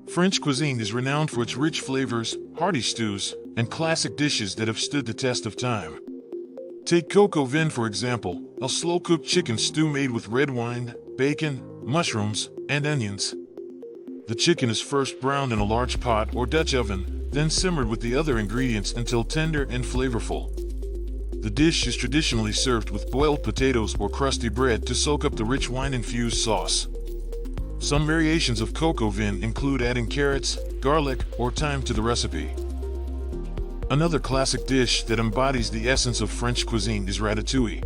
French cuisine is renowned for its rich flavors, hearty stews, and classic dishes that have stood the test of time. Take coq au vin for example, a slow-cooked chicken stew made with red wine, bacon, mushrooms, and onions. The chicken is first browned in a large pot or Dutch oven, then simmered with the other ingredients until tender and flavorful. The dish is traditionally served with boiled potatoes or crusty bread to soak up the rich wine-infused sauce. Some variations of coq au vin include adding carrots, garlic, or thyme to the recipe. Another classic dish that embodies the essence of French cuisine is ratatouille.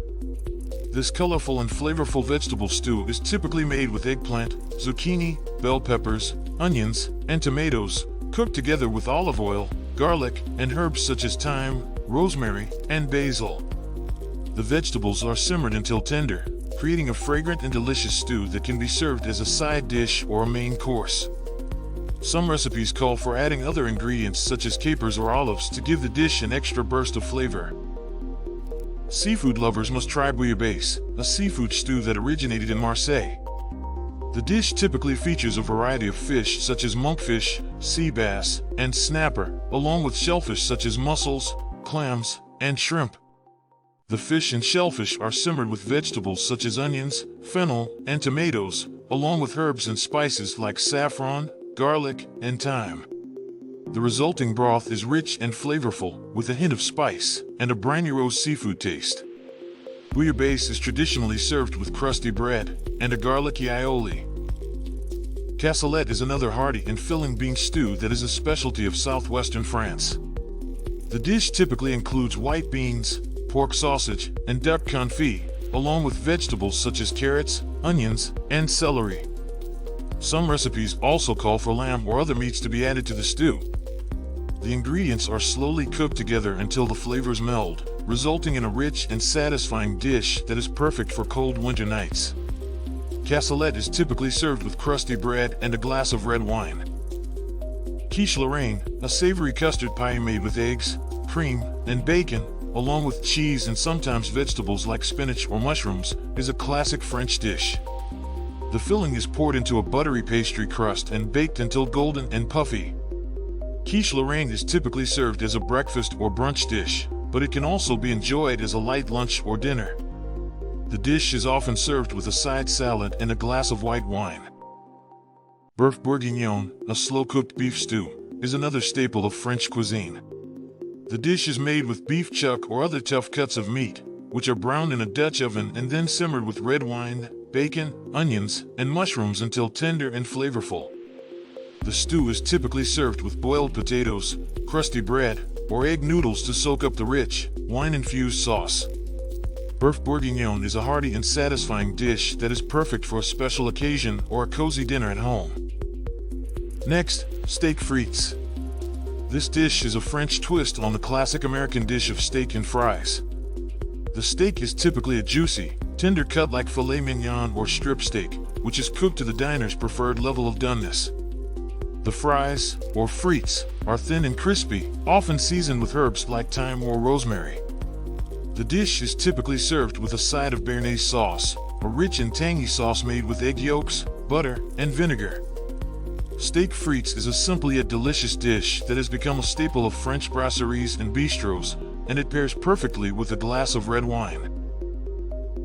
This colorful and flavorful vegetable stew is typically made with eggplant, zucchini, bell peppers, onions, and tomatoes, cooked together with olive oil, garlic, and herbs such as thyme, rosemary, and basil. The vegetables are simmered until tender, creating a fragrant and delicious stew that can be served as a side dish or a main course. Some recipes call for adding other ingredients such as capers or olives to give the dish an extra burst of flavor. Seafood lovers must try bouillabaisse, a seafood stew that originated in Marseille. The dish typically features a variety of fish such as monkfish, sea bass, and snapper, along with shellfish such as mussels, clams, and shrimp. The fish and shellfish are simmered with vegetables such as onions, fennel, and tomatoes, along with herbs and spices like saffron, garlic, and thyme. The resulting broth is rich and flavorful, with a hint of spice and a briny roast seafood taste. Bouillabaisse is traditionally served with crusty bread and a garlicky aioli. Cassolette is another hearty and filling bean stew that is a specialty of southwestern France. The dish typically includes white beans, pork sausage, and duck confit, along with vegetables such as carrots, onions, and celery. Some recipes also call for lamb or other meats to be added to the stew. The ingredients are slowly cooked together until the flavors meld, resulting in a rich and satisfying dish that is perfect for cold winter nights. Cassolette is typically served with crusty bread and a glass of red wine. Quiche Lorraine, a savory custard pie made with eggs, cream, and bacon, along with cheese and sometimes vegetables like spinach or mushrooms, is a classic French dish. The filling is poured into a buttery pastry crust and baked until golden and puffy. Quiche Lorraine is typically served as a breakfast or brunch dish, but it can also be enjoyed as a light lunch or dinner. The dish is often served with a side salad and a glass of white wine. Bœuf bourguignon, a slow-cooked beef stew, is another staple of French cuisine. The dish is made with beef chuck or other tough cuts of meat, which are browned in a Dutch oven and then simmered with red wine, bacon, onions, and mushrooms until tender and flavorful. The stew is typically served with boiled potatoes, crusty bread, or egg noodles to soak up the rich, wine-infused sauce. Bœuf bourguignon is a hearty and satisfying dish that is perfect for a special occasion or a cozy dinner at home. Next, steak frites. This dish is a French twist on the classic American dish of steak and fries. The steak is typically a juicy, tender cut like filet mignon or strip steak, which is cooked to the diner's preferred level of doneness. The fries, or frites, are thin and crispy, often seasoned with herbs like thyme or rosemary. The dish is typically served with a side of béarnaise sauce, a rich and tangy sauce made with egg yolks, butter, and vinegar. Steak frites is a simple yet delicious dish that has become a staple of French brasseries and bistros, and it pairs perfectly with a glass of red wine.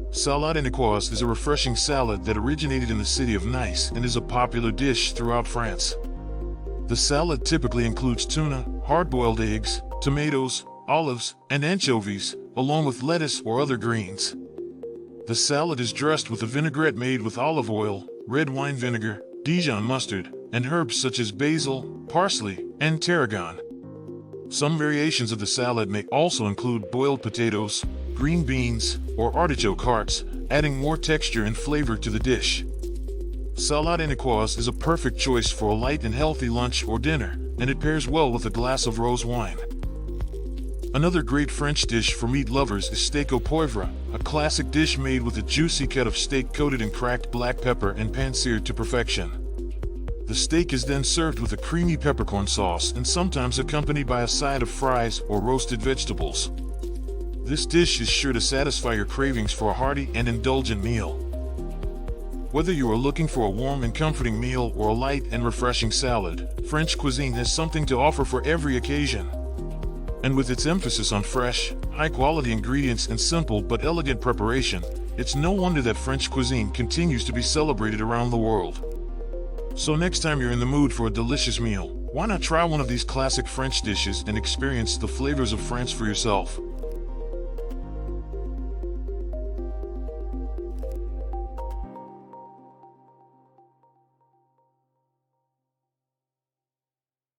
Salade niçoise is a refreshing salad that originated in the city of Nice and is a popular dish throughout France. The salad typically includes tuna, hard-boiled eggs, tomatoes, olives, and anchovies, along with lettuce or other greens. The salad is dressed with a vinaigrette made with olive oil, red wine vinegar, Dijon mustard, and herbs such as basil, parsley, and tarragon. Some variations of the salad may also include boiled potatoes, green beans, or artichoke hearts, adding more texture and flavor to the dish. Salade niçoise is a perfect choice for a light and healthy lunch or dinner, and it pairs well with a glass of rose wine. Another great French dish for meat lovers is steak au poivre, a classic dish made with a juicy cut of steak coated in cracked black pepper and pan-seared to perfection. The steak is then served with a creamy peppercorn sauce and sometimes accompanied by a side of fries or roasted vegetables. This dish is sure to satisfy your cravings for a hearty and indulgent meal. Whether you are looking for a warm and comforting meal or a light and refreshing salad, French cuisine has something to offer for every occasion. And with its emphasis on fresh, high-quality ingredients and simple but elegant preparation, it's no wonder that French cuisine continues to be celebrated around the world. So next time you're in the mood for a delicious meal, why not try one of these classic French dishes and experience the flavors of France for yourself?